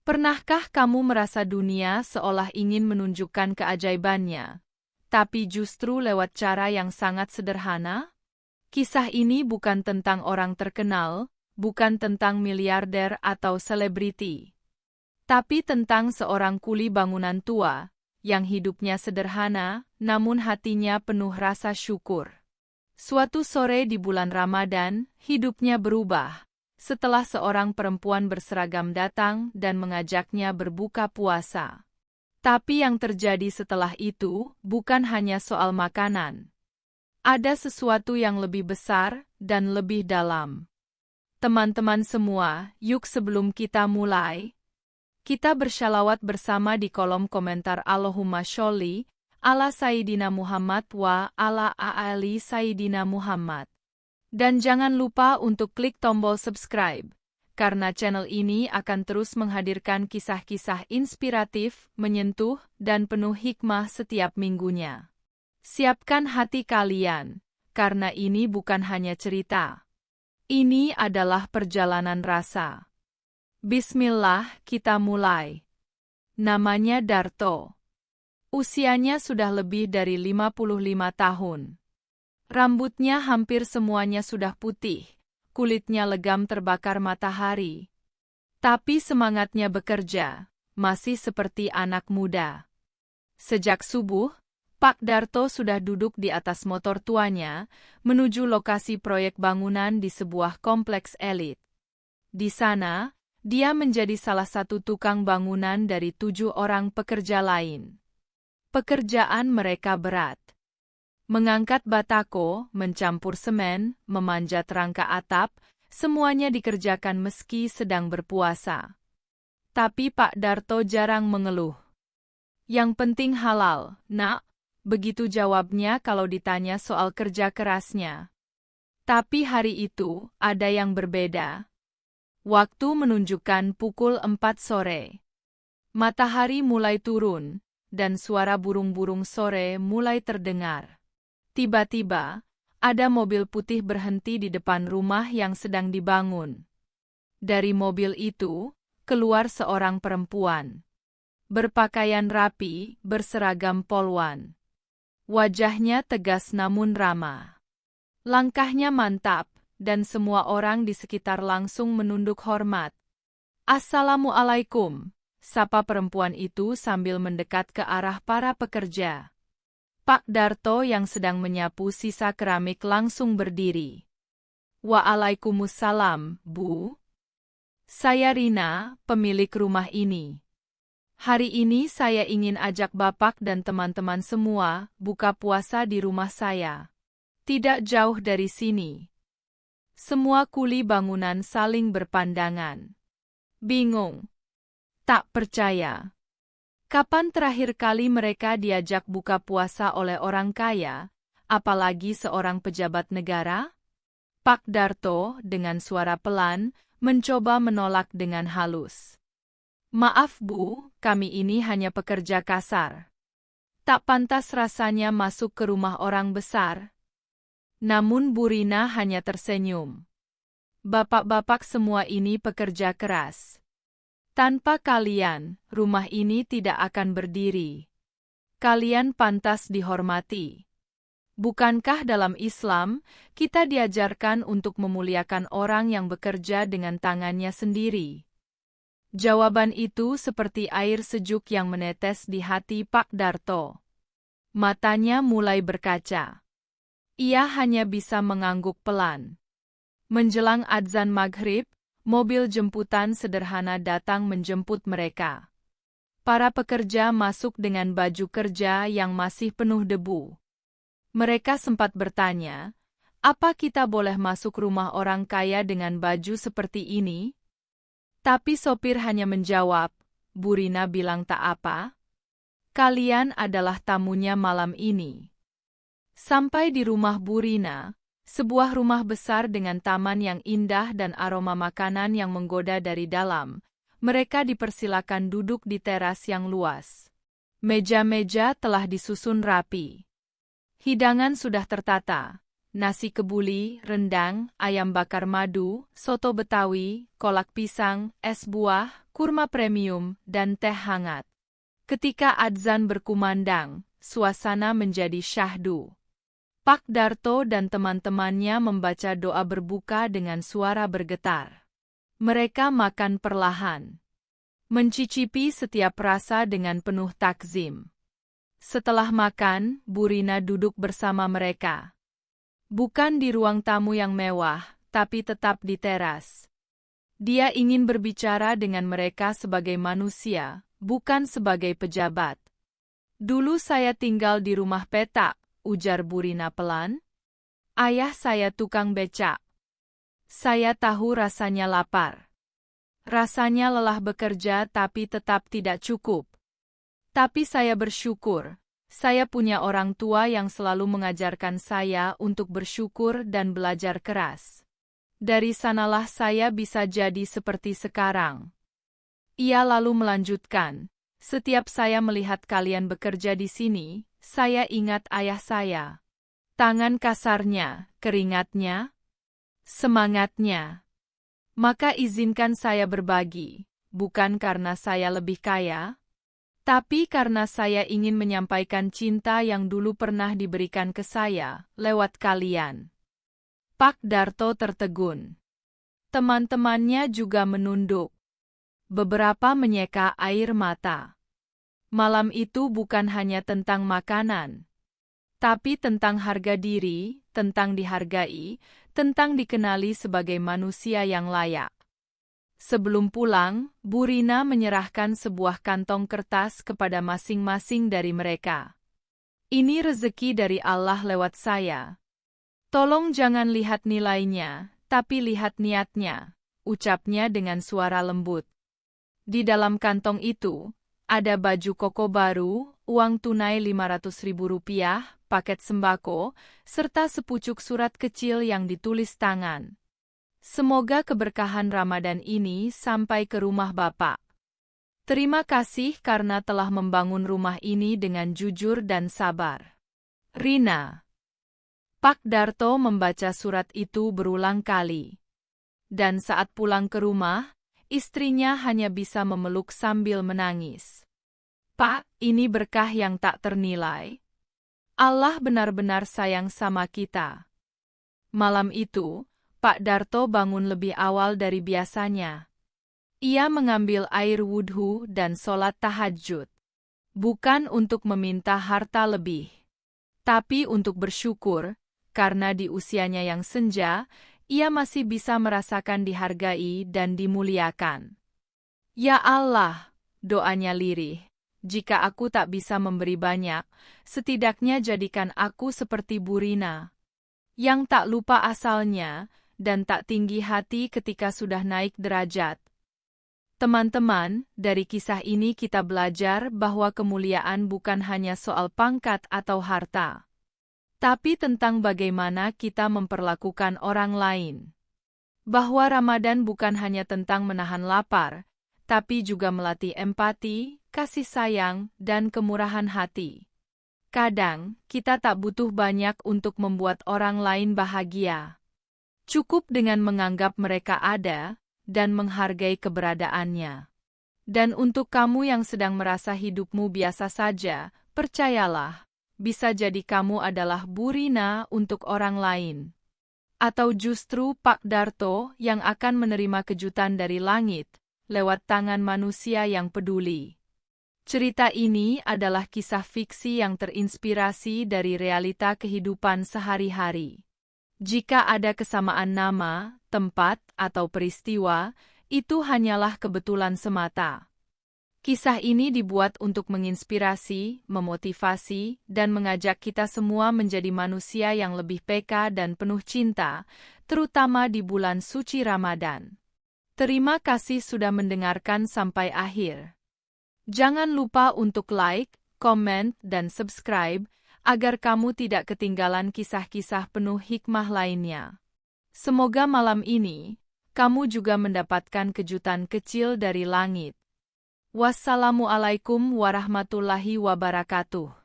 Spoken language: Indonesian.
Pernahkah kamu merasa dunia seolah ingin menunjukkan keajaibannya, tapi justru lewat cara yang sangat sederhana? Kisah ini bukan tentang orang terkenal, bukan tentang miliarder atau selebriti, tapi tentang seorang kuli bangunan tua yang hidupnya sederhana, namun hatinya penuh rasa syukur. Suatu sore di bulan Ramadan, hidupnya berubah setelah seorang perempuan berseragam datang dan mengajaknya berbuka puasa. Tapi yang terjadi setelah itu bukan hanya soal makanan. Ada sesuatu yang lebih besar dan lebih dalam. Teman-teman semua, yuk sebelum kita mulai, kita bersyalawat bersama di kolom komentar Allahumma sholli ala Sayyidina Muhammad wa ala ali Sayyidina Muhammad. Dan jangan lupa untuk klik tombol subscribe, karena channel ini akan terus menghadirkan kisah-kisah inspiratif, menyentuh, dan penuh hikmah setiap minggunya. Siapkan hati kalian, karena ini bukan hanya cerita. Ini adalah perjalanan rasa. Bismillah, kita mulai. Namanya Darto. Usianya sudah lebih dari 55 tahun. Rambutnya hampir semuanya sudah putih, kulitnya legam terbakar matahari. Tapi semangatnya bekerja, masih seperti anak muda. Sejak subuh, Pak Darto sudah duduk di atas motor tuanya, menuju lokasi proyek bangunan di sebuah kompleks elit. Di sana, dia menjadi salah satu tukang bangunan dari 7 orang pekerja lain. Pekerjaan mereka berat. Mengangkat batako, mencampur semen, memanjat rangka atap, semuanya dikerjakan meski sedang berpuasa. Tapi Pak Darto jarang mengeluh. Yang penting halal, nak, begitu jawabnya kalau ditanya soal kerja kerasnya. Tapi hari itu, ada yang berbeda. Waktu menunjukkan pukul 4 sore. Matahari mulai turun, dan suara burung-burung sore mulai terdengar. Tiba-tiba, ada mobil putih berhenti di depan rumah yang sedang dibangun. Dari mobil itu, keluar seorang perempuan. Berpakaian rapi, berseragam polwan. Wajahnya tegas namun ramah. Langkahnya mantap, dan semua orang di sekitar langsung menunduk hormat. "Assalamualaikum," sapa perempuan itu sambil mendekat ke arah para pekerja. Pak Darto yang sedang menyapu sisa keramik langsung berdiri. "Waalaikumsalam, Bu. Saya Rina, pemilik rumah ini. Hari ini saya ingin ajak Bapak dan teman-teman semua buka puasa di rumah saya. Tidak jauh dari sini." Semua kuli bangunan saling berpandangan. Bingung. Tak percaya. Kapan terakhir kali mereka diajak buka puasa oleh orang kaya, apalagi seorang pejabat negara? Pak Darto, dengan suara pelan, mencoba menolak dengan halus. "Maaf Bu, kami ini hanya pekerja kasar. Tak pantas rasanya masuk ke rumah orang besar." Namun Bu Rina hanya tersenyum. "Bapak-bapak semua ini pekerja keras. Tanpa kalian, rumah ini tidak akan berdiri. Kalian pantas dihormati. Bukankah dalam Islam, kita diajarkan untuk memuliakan orang yang bekerja dengan tangannya sendiri?" Jawaban itu seperti air sejuk yang menetes di hati Pak Darto. Matanya mulai berkaca. Ia hanya bisa mengangguk pelan. Menjelang adzan maghrib, mobil jemputan sederhana datang menjemput mereka. Para pekerja masuk dengan baju kerja yang masih penuh debu. Mereka sempat bertanya, "Apa kita boleh masuk rumah orang kaya dengan baju seperti ini?" Tapi sopir hanya menjawab, "Bu Rina bilang tak apa. Kalian adalah tamunya malam ini." Sampai di rumah Bu Rina, sebuah rumah besar dengan taman yang indah dan aroma makanan yang menggoda dari dalam, mereka dipersilakan duduk di teras yang luas. Meja-meja telah disusun rapi. Hidangan sudah tertata. Nasi kebuli, rendang, ayam bakar madu, soto Betawi, kolak pisang, es buah, kurma premium, dan teh hangat. Ketika adzan berkumandang, suasana menjadi syahdu. Pak Darto dan teman-temannya membaca doa berbuka dengan suara bergetar. Mereka makan perlahan, mencicipi setiap rasa dengan penuh takzim. Setelah makan, Bu Rina duduk bersama mereka. Bukan di ruang tamu yang mewah, tapi tetap di teras. Dia ingin berbicara dengan mereka sebagai manusia, bukan sebagai pejabat. Dulu saya tinggal di rumah petak, ujar Bu Rina pelan. Ayah saya tukang becak. Saya tahu rasanya lapar. Rasanya lelah bekerja tapi tetap tidak cukup. Tapi saya bersyukur. Saya punya orang tua yang selalu mengajarkan saya untuk bersyukur dan belajar keras. Dari sanalah saya bisa jadi seperti sekarang. Ia lalu melanjutkan, setiap saya melihat kalian bekerja di sini, saya ingat ayah saya. Tangan kasarnya, keringatnya, semangatnya. Maka izinkan saya berbagi, bukan karena saya lebih kaya, tapi karena saya ingin menyampaikan cinta yang dulu pernah diberikan ke saya, lewat kalian. Pak Darto tertegun. Teman-temannya juga menunduk. Beberapa menyeka air mata. Malam itu bukan hanya tentang makanan, tapi tentang harga diri, tentang dihargai, tentang dikenali sebagai manusia yang layak. Sebelum pulang, Bu Rina menyerahkan sebuah kantong kertas kepada masing-masing dari mereka. Ini rezeki dari Allah lewat saya. Tolong jangan lihat nilainya, tapi lihat niatnya, ucapnya dengan suara lembut. Di dalam kantong itu, ada baju koko baru, uang tunai Rp500.000, paket sembako, serta sepucuk surat kecil yang ditulis tangan. Semoga keberkahan Ramadan ini sampai ke rumah Bapak. Terima kasih karena telah membangun rumah ini dengan jujur dan sabar. Rina. Pak Darto membaca surat itu berulang kali. Dan saat pulang ke rumah, istrinya hanya bisa memeluk sambil menangis. Pak, ini berkah yang tak ternilai. Allah benar-benar sayang sama kita. Malam itu, Pak Darto bangun lebih awal dari biasanya. Ia mengambil air wudhu dan sholat tahajud. Bukan untuk meminta harta lebih, tapi untuk bersyukur, karena di usianya yang senja, ia masih bisa merasakan dihargai dan dimuliakan. Ya Allah, doanya lirih, jika aku tak bisa memberi banyak, setidaknya jadikan aku seperti Bu Rina, yang tak lupa asalnya, dan tak tinggi hati ketika sudah naik derajat. Teman-teman, dari kisah ini kita belajar bahwa kemuliaan bukan hanya soal pangkat atau harta, tapi tentang bagaimana kita memperlakukan orang lain. Bahwa Ramadan bukan hanya tentang menahan lapar, tapi juga melatih empati, kasih sayang, dan kemurahan hati. Kadang, kita tak butuh banyak untuk membuat orang lain bahagia. Cukup dengan menganggap mereka ada, dan menghargai keberadaannya. Dan untuk kamu yang sedang merasa hidupmu biasa saja, percayalah, bisa jadi kamu adalah Bu Rina untuk orang lain. Atau justru Pak Darto yang akan menerima kejutan dari langit, lewat tangan manusia yang peduli. Cerita ini adalah kisah fiksi yang terinspirasi dari realita kehidupan sehari-hari. Jika ada kesamaan nama, tempat, atau peristiwa, itu hanyalah kebetulan semata. Kisah ini dibuat untuk menginspirasi, memotivasi, dan mengajak kita semua menjadi manusia yang lebih peka dan penuh cinta, terutama di bulan suci Ramadan. Terima kasih sudah mendengarkan sampai akhir. Jangan lupa untuk like, komen, dan subscribe, agar kamu tidak ketinggalan kisah-kisah penuh hikmah lainnya. Semoga malam ini, kamu juga mendapatkan kejutan kecil dari langit. Wassalamualaikum warahmatullahi wabarakatuh.